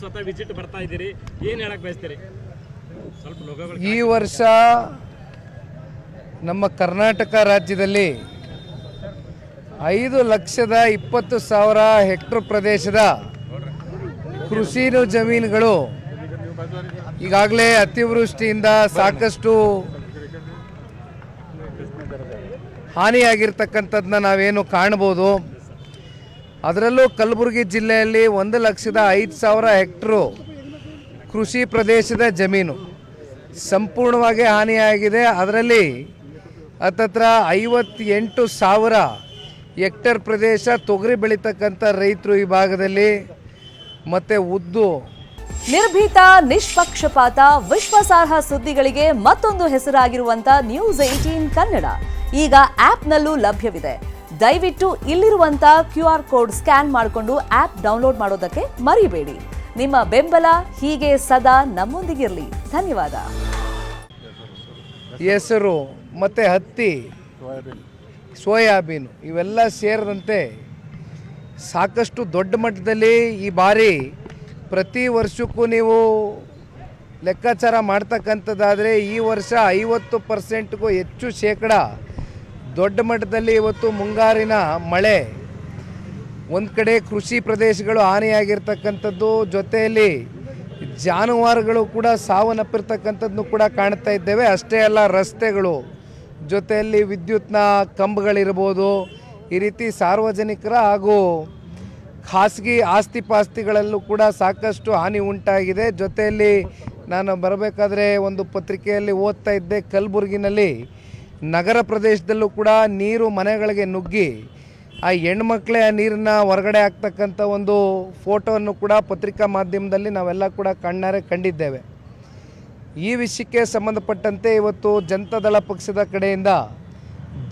ಸ್ವತಃ ವಿಸಿಟ್ ಬರ್ತಾ ಇದ್ದೀರಿ, ಏನು ಹೇಳಕ್ ಬಯಸ್ತೀರಿ? ಸ್ವಲ್ಪ ಲೋಗೋಗಳು. ಈ ವರ್ಷ ನಮ್ಮ ಕರ್ನಾಟಕ ರಾಜ್ಯದಲ್ಲಿ 5,20,000 ಹೆಕ್ಟರ್ ಪ್ರದೇಶದ ಕೃಷಿ ಜಮೀನುಗಳು ಈಗಾಗಲೇ ಅತಿವೃಷ್ಟಿಯಿಂದ ಸಾಕಷ್ಟು ಹಾನಿಯಾಗಿರ್ತಕ್ಕಂಥದ್ದನ್ನ ನಾವೇನು ಕಾಣ್ಬೋದು. ಅದರಲ್ಲೂ ಕಲಬುರಗಿ ಜಿಲ್ಲೆಯಲ್ಲಿ 1,05,000 ಹೆಕ್ಟರು ಕೃಷಿ ಪ್ರದೇಶದ ಜಮೀನು ಸಂಪೂರ್ಣವಾಗಿ ಹಾನಿಯಾಗಿದೆ. ಅದರಲ್ಲಿ ಹತ್ತತ್ರ 58,000 ಹೆಕ್ಟರ್ ಪ್ರದೇಶ ತೊಗರಿ ಬೆಳೀತಕ್ಕಂಥ ರೈತರು ಈ ಭಾಗದಲ್ಲಿ, ಮತ್ತು ಉದ್ದು. ನಿರ್ಭೀತ, ನಿಷ್ಪಕ್ಷಪಾತ, ವಿಶ್ವಾಸಾರ್ಹ ಸುದ್ದಿಗಳಿಗೆ ಮತ್ತೊಂದು ಹೆಸರಾಗಿರುವಂತ News18 ಕನ್ನಡ ಈಗ ಆಪ್ನಲ್ಲೂ ಲಭ್ಯವಿದೆ. ದಯವಿಟ್ಟು ಇಲ್ಲಿರುವಂತ QR ಕೋಡ್ ಸ್ಕ್ಯಾನ್ ಮಾಡಿಕೊಂಡು ಆಪ್ ಡೌನ್ಲೋಡ್ ಮಾಡೋದಕ್ಕೆ ಮರಿಬೇಡಿ. ನಿಮ್ಮ ಬೆಂಬಲ ಹೀಗೆ ಸದಾ ನಮ್ಮೊಂದಿಗಿರಲಿ. ಧನ್ಯವಾದ. ಹೆಸರು ಮತ್ತು ಹತ್ತಿ, ಸೋಯಾಬೀನು ಇವೆಲ್ಲ ಸೇರಿದಂತೆ ಸಾಕಷ್ಟು ದೊಡ್ಡ ಮಟ್ಟದಲ್ಲಿ ಈ ಬಾರಿ ಪ್ರತಿ ವರ್ಷಕ್ಕೂ ನೀವು ಲೆಕ್ಕಾಚಾರ ಮಾಡ್ತಕ್ಕಂಥದ್ದಾದರೆ ಈ ವರ್ಷ 50%ಗೂ ಹೆಚ್ಚು ಶೇಕಡ ದೊಡ್ಡ ಮಟ್ಟದಲ್ಲಿ ಇವತ್ತು ಮುಂಗಾರಿನ ಮಳೆ ಒಂದು ಕಡೆ ಕೃಷಿ ಪ್ರದೇಶಗಳು ಹಾನಿಯಾಗಿರ್ತಕ್ಕಂಥದ್ದು, ಜೊತೆಯಲ್ಲಿ ಜಾನುವಾರುಗಳು ಕೂಡ ಸಾವನ್ನಪ್ಪಿರ್ತಕ್ಕಂಥದ್ದನ್ನು ಕೂಡ ಕಾಣ್ತಾ ಇದ್ದೇವೆ. ಅಷ್ಟೇ ಅಲ್ಲ, ರಸ್ತೆಗಳು ಜೊತೆಯಲ್ಲಿ ವಿದ್ಯುತ್ನ ಕಂಬಗಳಿರ್ಬೋದು, ಈ ರೀತಿ ಸಾರ್ವಜನಿಕರ ಹಾಗೂ ಖಾಸಗಿ ಆಸ್ತಿ ಪಾಸ್ತಿಗಳಲ್ಲೂ ಕೂಡ ಸಾಕಷ್ಟು ಹಾನಿ ಉಂಟಾಗಿದೆ. ಜೊತೆಯಲ್ಲಿ ನಾನು ಬರಬೇಕಾದ್ರೆ ಒಂದು ಪತ್ರಿಕೆಯಲ್ಲಿ ಓದ್ತಾ ಇದ್ದೆ, ಕಲಬುರಗಿನಲ್ಲಿ ನಗರ ಪ್ರದೇಶದಲ್ಲೂ ಕೂಡ ನೀರು ಮನೆಗಳಿಗೆ ನುಗ್ಗಿ ಆ ಹೆಣ್ಮಕ್ಳೇ ಆ ನೀರನ್ನ ಹೊರಗಡೆ ಹಾಕ್ತಕ್ಕಂಥ ಒಂದು ಫೋಟೋವನ್ನು ಕೂಡ ಪತ್ರಿಕಾ ಮಾಧ್ಯಮದಲ್ಲಿ ನಾವೆಲ್ಲ ಕೂಡ ಕಣ್ಣಾರೆ ಕಂಡಿದ್ದೇವೆ. ಈ ವಿಷಯಕ್ಕೆ ಸಂಬಂಧಪಟ್ಟಂತೆ ಇವತ್ತು ಜನತಾದಳ ಪಕ್ಷದ ಕಡೆಯಿಂದ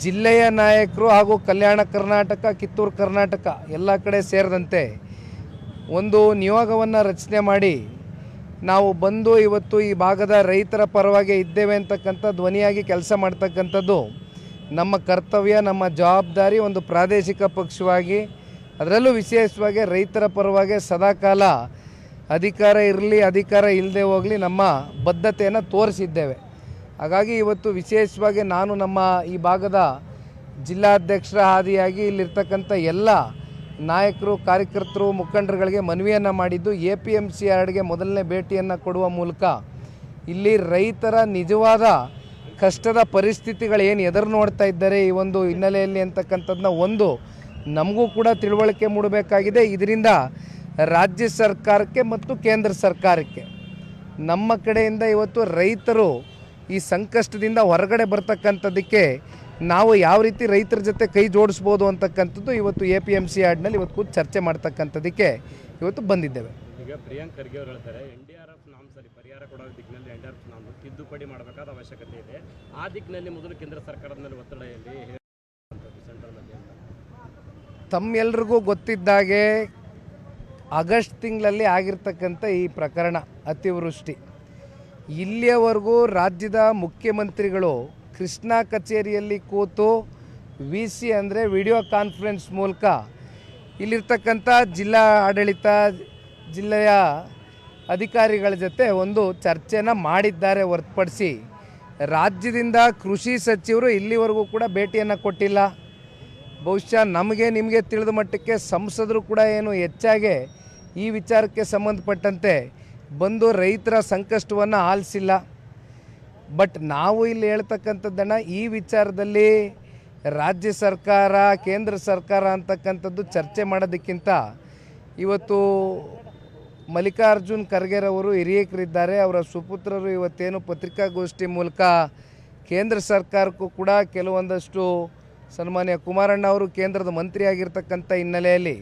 ಜಿಲ್ಲೆಯ ನಾಯಕರು ಹಾಗೂ ಕಲ್ಯಾಣ ಕರ್ನಾಟಕ, ಕಿತ್ತೂರು ಕರ್ನಾಟಕ ಎಲ್ಲ ಕಡೆ ಸೇರಿದಂತೆ ಒಂದು ನಿಯೋಗವನ್ನು ರಚನೆ ಮಾಡಿ ನಾವು ಬಂದು ಇವತ್ತು ಈ ಭಾಗದ ರೈತರ ಪರವಾಗಿ ಇದ್ದೇವೆ ಅಂತಕ್ಕಂಥ ಧ್ವನಿಯಾಗಿ ಕೆಲಸ ಮಾಡ್ತಕ್ಕಂಥದ್ದು ನಮ್ಮ ಕರ್ತವ್ಯ, ನಮ್ಮ ಜವಾಬ್ದಾರಿ. ಒಂದು ಪ್ರಾದೇಶಿಕ ಪಕ್ಷವಾಗಿ ಅದರಲ್ಲೂ ವಿಶೇಷವಾಗಿ ರೈತರ ಪರವಾಗಿ ಸದಾಕಾಲ ಅಧಿಕಾರ ಇರಲಿ ಅಧಿಕಾರ ಇಲ್ಲದೆ ಹೋಗಲಿ ನಮ್ಮ ಬದ್ಧತೆಯನ್ನು ತೋರಿಸಿದ್ದೇವೆ. ಹಾಗಾಗಿ ಇವತ್ತು ವಿಶೇಷವಾಗಿ ನಾನು ನಮ್ಮ ಈ ಭಾಗದ ಜಿಲ್ಲಾಧ್ಯಕ್ಷರ ಹಾದಿಯಾಗಿ ಇಲ್ಲಿರ್ತಕ್ಕಂಥ ಎಲ್ಲ ನಾಯಕರು, ಕಾರ್ಯಕರ್ತರು, ಮುಖಂಡರುಗಳಿಗೆ ಮನವಿಯನ್ನು ಮಾಡಿದ್ದು APMC ಯಾರ್ಡ್ಗೆ ಮೊದಲನೇ ಭೇಟಿಯನ್ನು ಕೊಡುವ ಮೂಲಕ ಇಲ್ಲಿ ರೈತರ ನಿಜವಾದ ಕಷ್ಟದ ಪರಿಸ್ಥಿತಿಗಳು ಏನು ಎದುರು ನೋಡ್ತಾ ಇದ್ದಾರೆ ಈ ಒಂದು ಹಿನ್ನೆಲೆಯಲ್ಲಿ ಅಂತಕ್ಕಂಥದ್ದನ್ನ ಒಂದು ನಮಗೂ ಕೂಡ ತಿಳುವಳಿಕೆ ಮೂಡಬೇಕಾಗಿದೆ. ಇದರಿಂದ ರಾಜ್ಯ ಸರ್ಕಾರಕ್ಕೆ ಮತ್ತು ಕೇಂದ್ರ ಸರ್ಕಾರಕ್ಕೆ ನಮ್ಮ ಕಡೆಯಿಂದ ಇವತ್ತು ರೈತರು ಈ ಸಂಕಷ್ಟದಿಂದ ಹೊರಗಡೆ ಬರ್ತಕ್ಕಂಥದ್ದಕ್ಕೆ ನಾವು ಯಾವ ರೀತಿ ರೈತರ ಜೊತೆ ಕೈ ಜೋಡಿಸ್ಬೋದು ಅಂತಕ್ಕಂಥದ್ದು ಇವತ್ತು APMC ಯಾರ್ಡ್ನಲ್ಲಿ ಇವತ್ತು ಕೂತು ಚರ್ಚೆ ಮಾಡ್ತಕ್ಕಂಥದ್ದಕ್ಕೆ ಇವತ್ತು ಬಂದಿದ್ದೇವೆ. ಈಗ ಪ್ರಿಯಾಂಕ್ ಖರ್ಗೆ ಅವರು ಹೇಳ್ತಾರೆ, NDRF ನಾಮ್ಸಲ್ಲಿ ಪರಿಹಾರ ಕೊಡೋ ದಿಕ್ಕಿನಲ್ಲಿ NDRF ನಾಮ್ ತಿದ್ದುಪಡಿ ಮಾಡಬೇಕಾದ ಅವಶ್ಯಕತೆ ಇದೆ. ಆ ದಿಕ್ಕಿನಲ್ಲಿ ಮೊದಲು ಕೇಂದ್ರ ಸರ್ಕಾರದ ಮೇಲೆ ಒತ್ತಡ ಎಲ್ಲಿ ಸೆಂಟ್ರಲ್ನಲ್ಲಿ ತಮ್ಮೆಲ್ರಿಗೂ ಗೊತ್ತಿದ್ದಾಗೆ ಆಗಸ್ಟ್ ತಿಂಗಳಲ್ಲಿ ಆಗಿರ್ತಕ್ಕಂಥ ಈ ಪ್ರಕರಣ ಅತಿವೃಷ್ಟಿ, ಇಲ್ಲಿಯವರೆಗೂ ರಾಜ್ಯದ ಮುಖ್ಯಮಂತ್ರಿಗಳು ಕೃಷ್ಣಾ ಕಚೇರಿಯಲ್ಲಿ ಕೂತು VC ಅಂದರೆ ವಿಡಿಯೋ ಕಾನ್ಫರೆನ್ಸ್ ಮೂಲಕ ಇಲ್ಲಿರ್ತಕ್ಕಂಥ ಜಿಲ್ಲಾ ಆಡಳಿತ, ಜಿಲ್ಲೆಯ ಅಧಿಕಾರಿಗಳ ಜೊತೆ ಒಂದು ಚರ್ಚೆನ ಮಾಡಿದ್ದಾರೆ ಹೊರತುಪಡಿಸಿ ರಾಜ್ಯದಿಂದ ಕೃಷಿ ಸಚಿವರು ಇಲ್ಲಿವರೆಗೂ ಕೂಡ ಭೇಟಿಯನ್ನು ಕೊಟ್ಟಿಲ್ಲ. ಬಹುಶಃ ನಮಗೆ ನಿಮಗೆ ತಿಳಿದ ಮಟ್ಟಕ್ಕೆ ಸಂಸದರು ಕೂಡ ಏನು ಹೆಚ್ಚಾಗಿ ಈ ವಿಚಾರಕ್ಕೆ ಸಂಬಂಧಪಟ್ಟಂತೆ ಬಂದು ರೈತರ ಸಂಕಷ್ಟವನ್ನು ಆಲಿಸಿಲ್ಲ. ಬಟ್ ನಾವು ಇಲ್ಲಿ ಹೇಳ್ತಕ್ಕಂಥದ್ದನ್ನು ಈ ವಿಚಾರದಲ್ಲಿ ರಾಜ್ಯ ಸರ್ಕಾರ, ಕೇಂದ್ರ ಸರ್ಕಾರ ಅಂತಕ್ಕಂಥದ್ದು ಚರ್ಚೆ ಮಾಡೋದಕ್ಕಿಂತ ಇವತ್ತು ಮಲ್ಲಿಕಾರ್ಜುನ್ ಖರ್ಗೆರವರು ಹಿರಿಯಕರಿದ್ದಾರೆ, ಅವರ ಸುಪುತ್ರರು ಇವತ್ತೇನು ಪತ್ರಿಕಾಗೋಷ್ಠಿ ಮೂಲಕ ಕೇಂದ್ರ ಸರ್ಕಾರಕ್ಕೂ ಕೂಡ ಕೆಲವೊಂದಷ್ಟು ಸನ್ಮಾನ್ಯ ಕುಮಾರಣ್ಣ ಅವರು ಕೇಂದ್ರದ ಮಂತ್ರಿ ಆಗಿರ್ತಕ್ಕಂಥ ಹಿನ್ನೆಲೆಯಲ್ಲಿ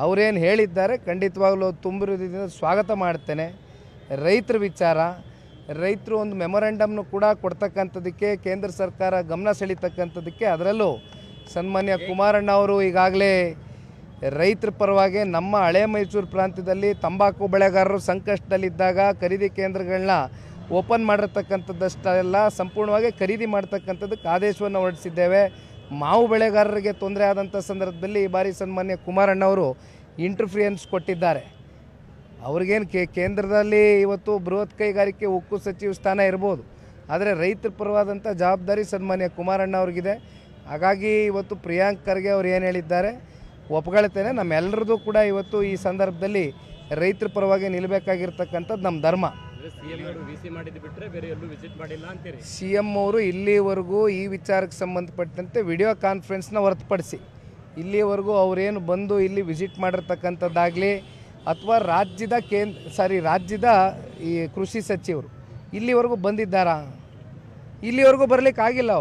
ಅವರೇನು ಹೇಳಿದ್ದಾರೆ ಖಂಡಿತವಾಗಲೂ ತುಂಬಿರುವುದರಿಂದ ಸ್ವಾಗತ ಮಾಡ್ತೇನೆ. ರೈತರ ವಿಚಾರ, ರೈತರು ಒಂದು ಮೆಮೊರಂಡಮ್ನು ಕೂಡ ಕೊಡ್ತಕ್ಕಂಥದ್ದಕ್ಕೆ ಕೇಂದ್ರ ಸರ್ಕಾರ ಗಮನ ಸೆಳೀತಕ್ಕಂಥದ್ದಕ್ಕೆ, ಅದರಲ್ಲೂ ಸನ್ಮಾನ್ಯ ಕುಮಾರಣ್ಣ ಅವರು ಈಗಾಗಲೇ ರೈತರ ಪರವಾಗಿ ನಮ್ಮ ಹಳೆ ಮೈಸೂರು ಪ್ರಾಂತ್ಯದಲ್ಲಿ ತಂಬಾಕು ಬೆಳೆಗಾರರು ಸಂಕಷ್ಟದಲ್ಲಿದ್ದಾಗ ಖರೀದಿ ಕೇಂದ್ರಗಳನ್ನ ಓಪನ್ ಮಾಡಿರ್ತಕ್ಕಂಥದ್ದಷ್ಟೆಲ್ಲ ಸಂಪೂರ್ಣವಾಗಿ ಖರೀದಿ ಮಾಡ್ತಕ್ಕಂಥದ್ದಕ್ಕೆ ಆದೇಶವನ್ನು ಹೊರಡಿಸಿದ್ದೇವೆ. ಮಾವು ಬೆಳೆಗಾರರಿಗೆ ತೊಂದರೆ ಆದಂಥ ಸಂದರ್ಭದಲ್ಲಿ ಈ ಬಾರಿ ಸನ್ಮಾನ್ಯ ಕುಮಾರಣ್ಣವರು ಇಂಟರ್ಫಿಯರೆನ್ಸ್ ಕೊಟ್ಟಿದ್ದಾರೆ. ಅವ್ರಿಗೇನು ಕೇಂದ್ರದಲ್ಲಿ ಇವತ್ತು ಬೃಹತ್ ಕೈಗಾರಿಕೆ ಉಕ್ಕು ಸಚಿವ ಸ್ಥಾನ ಇರ್ಬೋದು, ಆದರೆ ರೈತರ ಪರವಾದಂಥ ಜವಾಬ್ದಾರಿ ಸನ್ಮಾನ್ಯ ಕುಮಾರಣ್ಣ ಅವ್ರಿಗಿದೆ. ಹಾಗಾಗಿ ಇವತ್ತು ಪ್ರಿಯಾಂಕ್ ಖರ್ಗೆ ಅವ್ರು ಏನು ಹೇಳಿದ್ದಾರೆ ಒಪ್ಕೊಳ್ತೇನೆ. ನಮ್ಮೆಲ್ಲರದು ಕೂಡ ಇವತ್ತು ಈ ಸಂದರ್ಭದಲ್ಲಿ ರೈತರ ಪರವಾಗಿ ನಿಲ್ಲಬೇಕಾಗಿರ್ತಕ್ಕಂಥದ್ದು ನಮ್ಮ ಧರ್ಮ. ಸಿ ಎಂ ಅವರು ಇಲ್ಲಿವರೆಗೂ ಈ ವಿಚಾರಕ್ಕೆ ಸಂಬಂಧಪಟ್ಟಂತೆ ವಿಡಿಯೋ ಕಾನ್ಫರೆನ್ಸ್ನ ಹೊರತುಪಡಿಸಿ ಇಲ್ಲಿವರೆಗೂ ಅವರೇನು ಬಂದು ಇಲ್ಲಿ ವಿಸಿಟ್ ಮಾಡಿರ್ತಕ್ಕಂಥದ್ದಾಗಲಿ ಅಥವಾ ರಾಜ್ಯದ ಈ ಕೃಷಿ ಸಚಿವರು ಇಲ್ಲಿವರೆಗೂ ಬಂದಿದ್ದಾರಾ? ಇಲ್ಲಿವರೆಗೂ ಬರಲಿಕ್ಕಾಗಿಲ್ಲ.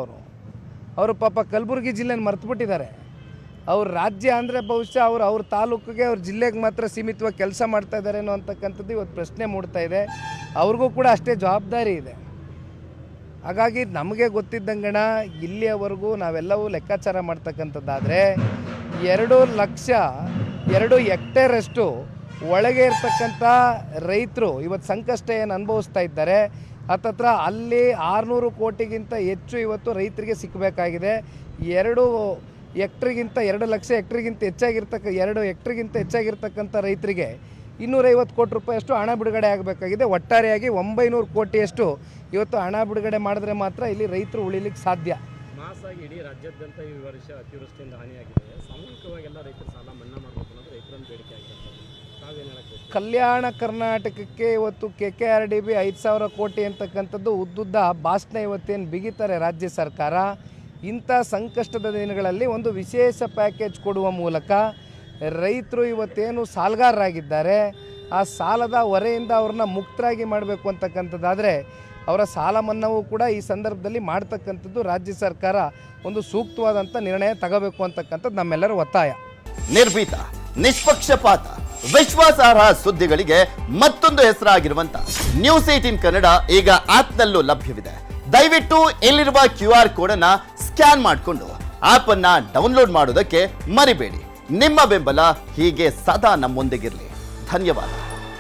ಅವರು ಪಾಪ ಕಲಬುರಗಿ ಜಿಲ್ಲೆನ ಮರ್ತುಬಿಟ್ಟಿದ್ದಾರೆ. ಅವ್ರ ರಾಜ್ಯ ಅಂದರೆ ಬಹುಶಃ ಅವ್ರ ತಾಲೂಕಿಗೆ ಅವ್ರ ಜಿಲ್ಲೆಗೆ ಮಾತ್ರ ಸೀಮಿತವಾಗಿ ಕೆಲಸ ಮಾಡ್ತಾ ಇದ್ದಾರೇನೋ ಅಂತಕ್ಕಂಥದ್ದು ಇವತ್ತು ಪ್ರಶ್ನೆ ಮೂಡ್ತಾ ಇದೆ. ಅವ್ರಿಗೂ ಕೂಡ ಅಷ್ಟೇ ಜವಾಬ್ದಾರಿ ಇದೆ. ಹಾಗಾಗಿ ನಮಗೆ ಗೊತ್ತಿದ್ದಂಗಣ ಇಲ್ಲಿಯವರೆಗೂ ನಾವೆಲ್ಲವೂ ಲೆಕ್ಕಾಚಾರ ಮಾಡ್ತಕ್ಕಂಥದ್ದಾದರೆ 2 ಹೆಕ್ಟೇರಷ್ಟು ಒಳಗೆ ಇರ್ತಕ್ಕಂಥ ರೈತರು ಇವತ್ತು ಸಂಕಷ್ಟ ಏನು ಅನುಭವಿಸ್ತಾ ಇದ್ದಾರೆ. ಹತ್ತತ್ರ ಅಲ್ಲಿ 600 ಕೋಟಿಗಿಂತ ಹೆಚ್ಚು ಇವತ್ತು ರೈತರಿಗೆ ಸಿಕ್ಕಬೇಕಾಗಿದೆ. 2 ಲಕ್ಷ ಹೆಕ್ಟರ್ಗಿಂತ ಹೆಚ್ಚಾಗಿರ್ತಕ್ಕಂಥ ರೈತರಿಗೆ 250 ಕೋಟಿ ರೂಪಾಯಿಯಷ್ಟು ಹಣ ಬಿಡುಗಡೆ ಆಗಬೇಕಾಗಿದೆ. ಒಟ್ಟಾರೆಯಾಗಿ 900 ಕೋಟಿಯಷ್ಟು ಇವತ್ತು ಹಣ ಬಿಡುಗಡೆ ಮಾಡಿದ್ರೆ ಮಾತ್ರ ಇಲ್ಲಿ ರೈತರು ಉಳಿಲಿಕ್ಕೆ ಸಾಧ್ಯ. ಮಾಸಾಗಿ ಇಡೀ ರಾಜ್ಯಾದ್ಯಂತ ಈ ವರ್ಷ ಅತಿವೃಷ್ಟಿಯಿಂದ ಹಾನಿಯಾಗಿದೆ. ಸಾಮೂಹಿಕವಾಗೆಲ್ಲ ರೈತರು ಸಾಲ ಮನ್ನಾ ಮಾಡಬೇಕು ಅನ್ನೋದು ರೈತರನ್ನು ಬೇಡಿಕೆ ಆಗಿದೆ. ತಾವೇನು ಹೇಳಕ್ಕೆ? ಕಲ್ಯಾಣ ಕರ್ನಾಟಕಕ್ಕೆ ಇವತ್ತು KKRDB 5,000 ಕೋಟಿ ಅಂತಕ್ಕಂಥದ್ದು ಉದ್ದುದ್ದ ಭಾಷಣ ಇವತ್ತೇನು ಬಿಗಿತಾರೆ ರಾಜ್ಯ ಸರ್ಕಾರ. ಇಂಥ ಸಂಕಷ್ಟದ ದಿನಗಳಲ್ಲಿ ಒಂದು ವಿಶೇಷ ಪ್ಯಾಕೇಜ್ ಕೊಡುವ ಮೂಲಕ ರೈತರು ಇವತ್ತೇನು ಸಾಲಗಾರರಾಗಿದ್ದಾರೆ ಆ ಸಾಲದ ಹೊರೆಯಿಂದ ಅವ್ರನ್ನ ಮುಕ್ತರಾಗಿ ಮಾಡಬೇಕು ಅಂತಕ್ಕಂಥದ್ದಾದರೆ ಅವರ ಸಾಲ ಮನ್ನಾವೂ ಕೂಡ ಈ ಸಂದರ್ಭದಲ್ಲಿ ಮಾಡ್ತಕ್ಕಂಥದ್ದು ರಾಜ್ಯ ಸರ್ಕಾರ ಒಂದು ಸೂಕ್ತವಾದಂಥ ನಿರ್ಣಯ ತಗೋಬೇಕು ಅಂತಕ್ಕಂಥದ್ದು ನಮ್ಮೆಲ್ಲರ ಒತ್ತಾಯ. ನಿರ್ಭೀತ, ನಿಷ್ಪಕ್ಷಪಾತ, ವಿಶ್ವಾಸಾರ್ಹ ಸುದ್ದಿಗಳಿಗೆ ಮತ್ತೊಂದು ಹೆಸರಾಗಿರುವಂತ ನ್ಯೂಸ್ 18 ಕನ್ನಡ ಈಗ ಆಪ್ನಲ್ಲೂ ಲಭ್ಯವಿದೆ. ದಯವಿಟ್ಟು ಇಲ್ಲಿರುವ QR ಕೋಡ್ ಅನ್ನ ಸ್ಕ್ಯಾನ್ ಮಾಡಿಕೊಂಡು ಆಪ್ ಅನ್ನ ಡೌನ್ಲೋಡ್ ಮಾಡೋದಕ್ಕೆ ಮರಿಬೇಡಿ. ನಿಮ್ಮ ಬೆಂಬಲ ಹೀಗೆ ಸದಾ ನಮ್ಮೊಂದಿಗಿರಲಿ. ಧನ್ಯವಾದ.